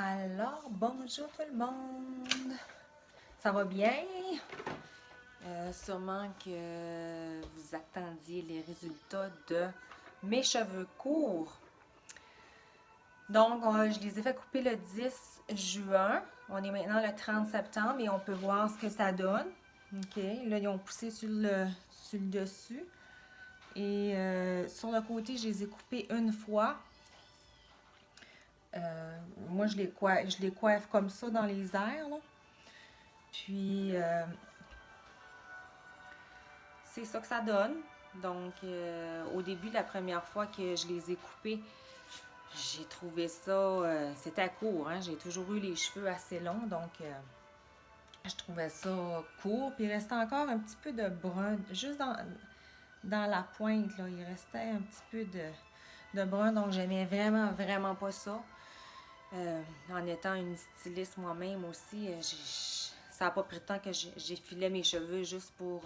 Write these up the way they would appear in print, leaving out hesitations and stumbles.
Alors, bonjour tout le monde! Ça va bien? Sûrement que vous attendiez les résultats de mes cheveux courts. Donc, je les ai fait couper le 10 juin. On est maintenant le 30 septembre et on peut voir ce que ça donne. OK, là, ils ont poussé sur le dessus. Et sur le côté, je les ai coupés une fois. Moi, je les coiffe comme ça dans les airs, là. Puis, c'est ça que ça donne. Donc, au début, la première fois que je les ai coupés, j'ai trouvé ça... c'était court, hein? J'ai toujours eu les cheveux assez longs, donc je trouvais ça court. Puis, il restait encore un petit peu de brun, juste dans la pointe, là. Il restait un petit peu de brun, donc j'aimais vraiment, vraiment pas ça. En étant une styliste moi-même aussi, ça n'a pas pris de temps que j'effilais mes cheveux juste pour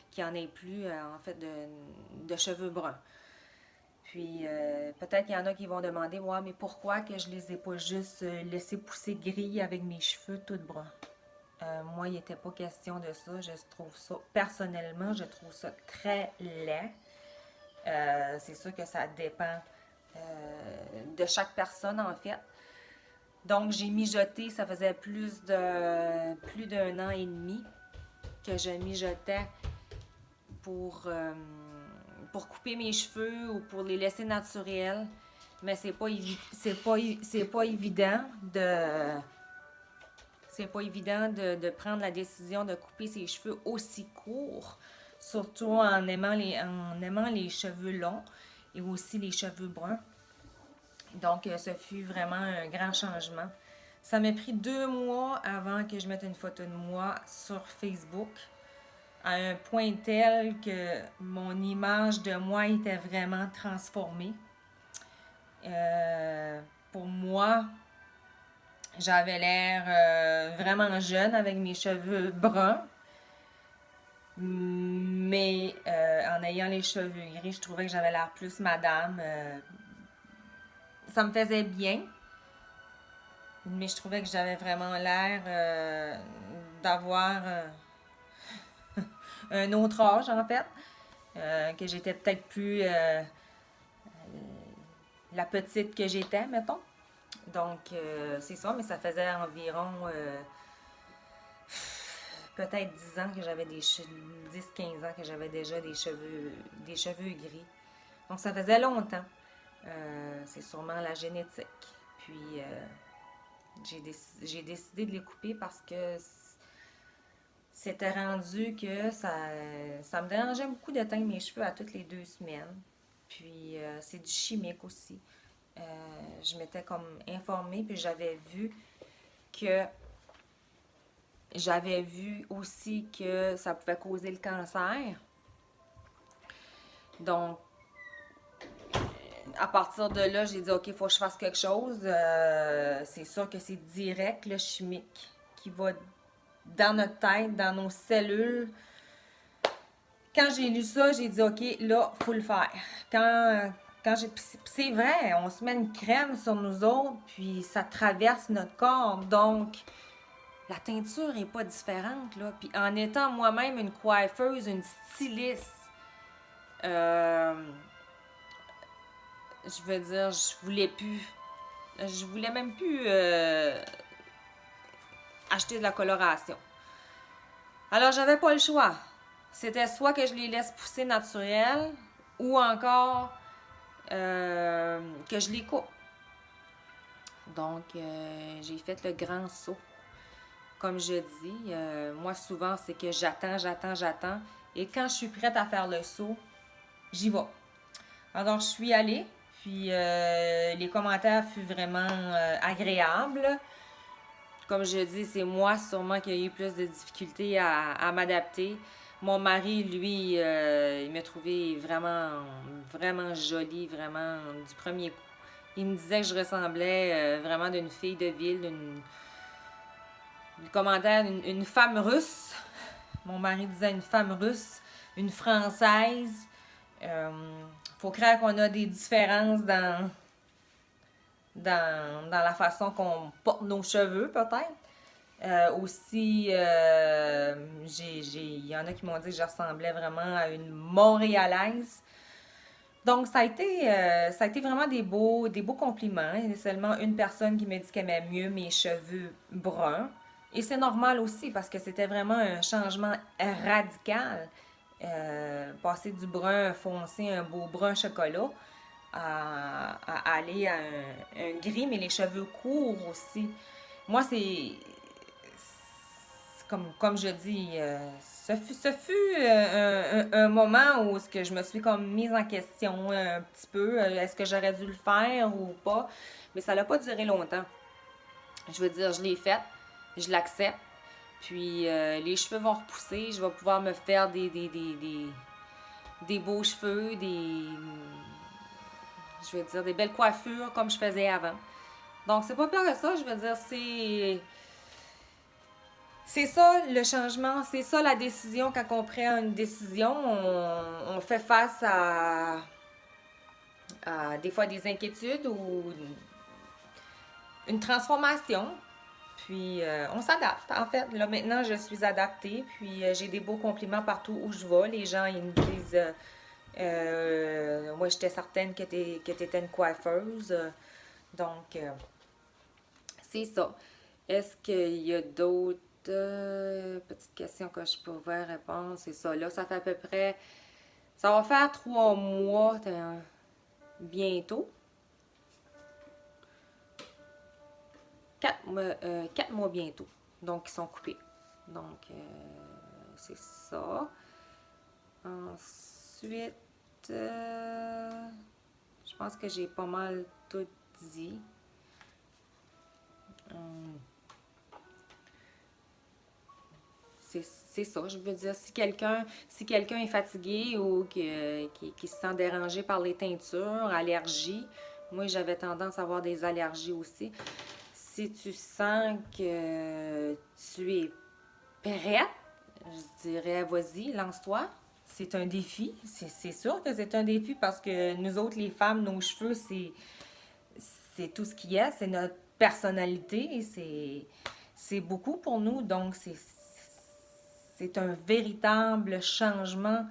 qu'il n'y en ait plus, en fait, de cheveux bruns. Puis, peut-être qu'il y en a qui vont demander, ouais, mais pourquoi que je les ai pas juste laissés pousser gris avec mes cheveux tout bruns? Moi, il n'était pas question de ça. Je trouve ça, personnellement, je trouve ça très laid. C'est sûr que ça dépend de chaque personne, en fait. Donc, j'ai mijoté, ça faisait plus d'un an et demi que je mijotais pour couper mes cheveux ou pour les laisser naturels. Mais c'est pas évident de prendre la décision de couper ses cheveux aussi courts, surtout en aimant les cheveux longs et aussi les cheveux bruns. Donc, ce fut vraiment un grand changement. Ça m'a pris 2 mois avant que je mette une photo de moi sur Facebook, à un point tel que mon image de moi était vraiment transformée. Pour moi, j'avais l'air vraiment jeune avec mes cheveux bruns. Mais en ayant les cheveux gris, je trouvais que j'avais l'air plus madame. Ça me faisait bien. Mais je trouvais que j'avais vraiment l'air d'avoir un autre âge, en fait. Que j'étais peut-être plus la petite que j'étais, mettons. Donc, c'est ça, mais ça faisait environ peut-être 10 ans que j'avais 10-15 ans que j'avais déjà des cheveux gris. Donc, ça faisait longtemps. C'est sûrement la génétique. Puis, j'ai décidé de les couper parce que c'était rendu que ça me dérangeait beaucoup de teindre mes cheveux à toutes les 2 semaines. Puis, c'est du chimique aussi. Je m'étais comme informée, puis j'avais vu aussi que ça pouvait causer le cancer. Donc, à partir de là, j'ai dit, OK, il faut que je fasse quelque chose. C'est sûr que c'est direct, le chimique, qui va dans notre tête, dans nos cellules. Quand j'ai lu ça, j'ai dit, OK, là, il faut le faire. C'est vrai, on se met une crème sur nous autres, puis ça traverse notre corps. Donc, la teinture n'est pas différente, là. Puis en étant moi-même une coiffeuse, une styliste, je veux dire, je voulais même plus acheter de la coloration. Alors, j'avais pas le choix. C'était soit que je les laisse pousser naturelles ou encore que je les coupe. Donc, j'ai fait le grand saut. Comme je dis, moi souvent, c'est que j'attends. Et quand je suis prête à faire le saut, j'y vais. Alors, je suis allée. Puis, les commentaires furent vraiment agréables. Comme je dis, c'est moi sûrement qui ai eu plus de difficultés à m'adapter. Mon mari, lui, il m'a trouvé vraiment, vraiment jolie, vraiment du premier coup. Il me disait que je ressemblais vraiment d'une fille de ville, une femme russe. Mon mari disait une femme russe, une française. Faut croire qu'on a des différences dans la façon qu'on porte nos cheveux, peut-être. Aussi, il y en a qui m'ont dit que je ressemblais vraiment à une Montréalaise. Donc, ça a été vraiment des beaux compliments. Il y a seulement une personne qui m'a dit qu'elle aimait mieux mes cheveux bruns. Et c'est normal aussi parce que c'était vraiment un changement radical. Passer du brun foncé, un beau brun chocolat, à aller à un gris, mais les cheveux courts aussi. Moi, comme je dis, ce fut un moment où ce que je me suis comme mise en question un petit peu. Est-ce que j'aurais dû le faire ou pas? Mais ça n'a pas duré longtemps. Je veux dire, je l'ai fait, je l'accepte. Puis les cheveux vont repousser, je vais pouvoir me faire des beaux cheveux, je veux dire, des belles coiffures comme je faisais avant. Donc, c'est pas pire que ça, je veux dire, c'est ça le changement, c'est ça la décision. Quand on prend une décision, on fait face à des fois des inquiétudes ou une transformation. Puis on s'adapte. En fait, là maintenant, je suis adaptée. Puis j'ai des beaux compliments partout où je vais. Les gens, ils me disent moi, j'étais certaine que tu étais une coiffeuse. Donc, c'est ça. Est-ce qu'il y a d'autres petites questions que je pourrais répondre? C'est ça. Là, ça fait à peu près. Ça va faire 3 mois bientôt. 4 mois bientôt. Donc, ils sont coupés. Donc, c'est ça. Ensuite, je pense que j'ai pas mal tout dit. C'est ça, je veux dire, si quelqu'un est fatigué ou qui se sent dérangé par les teintures, allergies, moi j'avais tendance à avoir des allergies aussi. Si tu sens que tu es prête, je dirais vas-y, lance-toi. C'est un défi, c'est sûr que c'est un défi parce que nous autres les femmes, nos cheveux, c'est tout ce qu'il y a, c'est notre personnalité, c'est beaucoup pour nous, donc c'est un véritable changement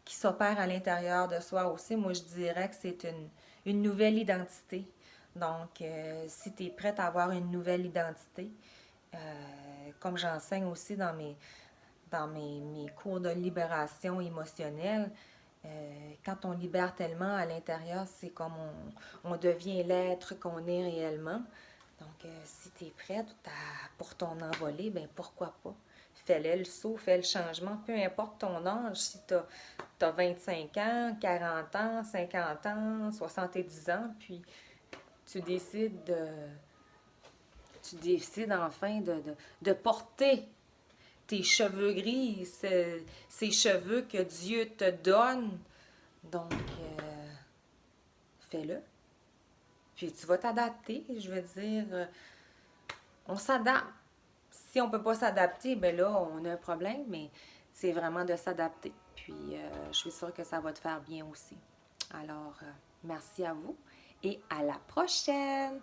qui s'opère à l'intérieur de soi aussi. Moi, je dirais que c'est une nouvelle identité. Donc, si tu es prête à avoir une nouvelle identité, comme j'enseigne aussi dans mes cours de libération émotionnelle, quand on libère tellement à l'intérieur, c'est comme on devient l'être qu'on est réellement. Donc, si tu es prête pour ton envolée, ben pourquoi pas? Fais-le le saut, fais le changement, peu importe ton âge, si tu as 25 ans, 40 ans, 50 ans, 70 ans, puis tu décides enfin de porter tes cheveux gris, ces cheveux que Dieu te donne. Donc, fais-le. Puis tu vas t'adapter, je veux dire, on s'adapte. Si on ne peut pas s'adapter, ben là, on a un problème, mais c'est vraiment de s'adapter. Puis, je suis sûre que ça va te faire bien aussi. Alors, merci à vous et à la prochaine!